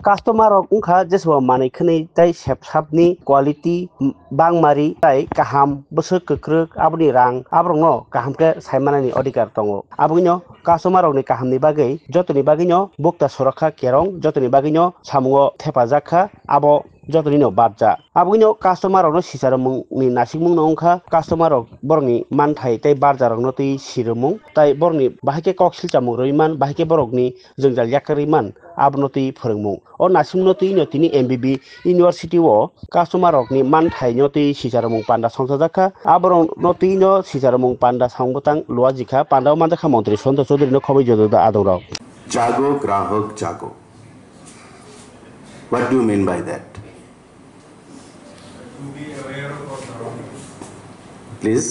Customer উংখা যেসব মানিखनै তাই সেবসাबनि quality बांमारि ताई kaham बोसोर गोख्रों आबुनि रां आब्रंनो काहामके सायमानानि अधिकार दङ आबुनो कास्टमार रकनि काहामनि बागै जतनि बागैनो बक्ता सरखा केरं जतनि बागैनो सामुओ थेफाजाखा आबो जतनिनो बादजा आबुनो कास्टमार रकनो सिसारमुंनि नासिमुं नंखा कास्टमार रक बरनि मानथाय ताई बारजा रकनो तै सिरमुं ताई बरनि बाहायके कक्सिल चामुं रैमान बाहायके बरकनि जोंजाल याकरिमान आबनो तै फोरोंमुं अ नासिमुंनो तै नतिनि एमबिबि इउनिभार्सिटी ओ कास्टमार रकनि मानथाय नति सिसारमुं पान्डा संसाजाखा आबरं नतिनो सिसारमुं पान्डा सांबतां लुआजिखा पान्डा मानजाखा मन्त्रि सन्त चौधरी खबै जददा आदौराव जागो ग्राहक जागो what do you mean by that to be aware of our surroundings please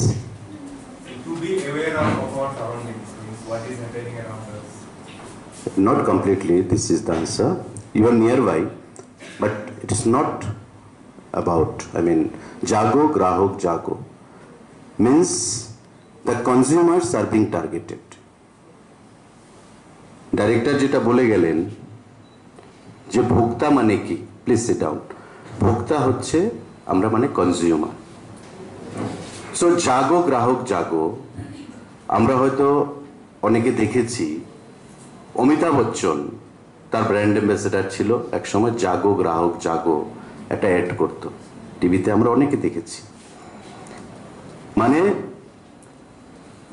to be aware of our surroundings means what is happening around us not completely this is the answer you are nearby but it is not about jago grahak jago means the consumers are being targeted director जेटा बोले गेलेन যে ভোক্তা মানে কি please sit down ভোক্তা হচ্ছে আমরা মানে কনজিউমার সো জাগো গ্রাহক জাগো আমরা হয়তো অনেকে দেখেছি অমিতাভ বচ্চন তার ব্র্যান্ড অ্যাম্বাসেডর ছিল এক সময় জাগো গ্রাহক জাগো একটা অ্যাড করত টিভিতে আমরা অনেকে দেখেছি মানে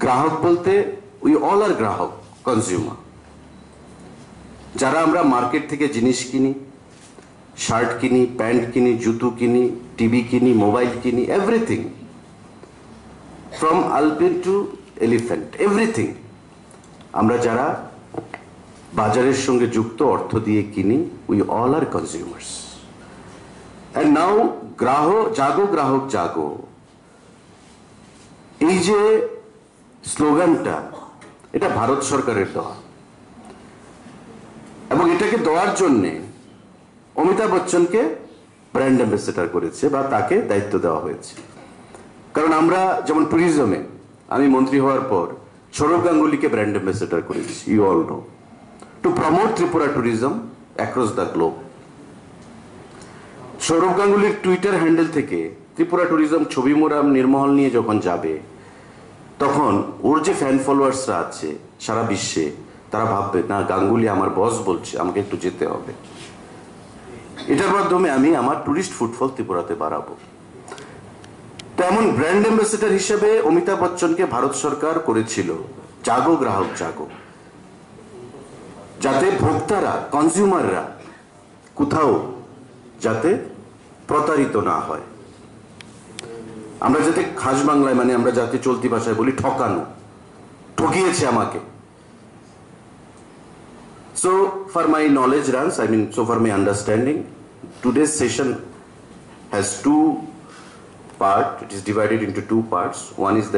গ্রাহক বলতে উই অল আর গ্রাহক কনজিউমার যারা আমরা মার্কেট থেকে জিনিস কিনি শার্ট কিনি প্যান্ট কিনি জুতো কিনি টিভি কিনি মোবাইল কিনি এভরিথিং ফ্রম আলপিন টু এলিফ্যান্ট এভরিথিং আমরা যারা বাজারের সঙ্গে যুক্ত অর্থ দিয়ে কিনি we all are consumers and now জাগো গ্রাহক জাগো এই যে স্লোগানটা এটা ভারত সরকারের দেওয়া এবং এটাকে দেওয়ার জন্য অমিতাভ বচ্চনকে ব্র্যান্ড অ্যাম্বাসেডর করেছে বা তাকে দায়িত্ব দেওয়া হয়েছে কারণ আমরা যেমন ট্যুরিজমে আমি মন্ত্রী হওয়ার পর সৌরভ গাঙ্গুলিকে ব্র্যান্ড অ্যাম্বাসেডর করেছি you all know to promote Tripura tourism across the globe Sourav গাঙ্গুলির টুইটার হ্যান্ডেল থেকে ত্রিপুরা ট্যুরিজম ছবি মোড়াম নির্মহল নিয়ে যখন যাবে তখন ওর যে ফ্যান ফলোয়ার্সরা আছে সারা বিশ্বে তারা ভাববে না গাঙ্গুলি আমার বস বলছে আমাকে একটু যেতে হবে এটার মাধ্যমে আমি আমার টুরিস্ট ফুটফল ত্রিপুরাতে বাড়াবো তেমন ব্র্যান্ড অ্যাম্বাসেডর হিসেবে অমিতাভ বচ্চনকে ভারত সরকার করেছিল জাগো গ্রাহক জাগো যাতে ভোক্তারা কনজিউমাররা কোথাও যাতে প্রতারিত না হয় আমরা যাতে খাস বাংলায় মানে আমরা যাতে চলতি ভাষায় বলি ঠকানো ঠকিয়েছে আমাকে So for my knowledge runs, so for my understanding, today's session has two parts. It is divided into two parts. One is the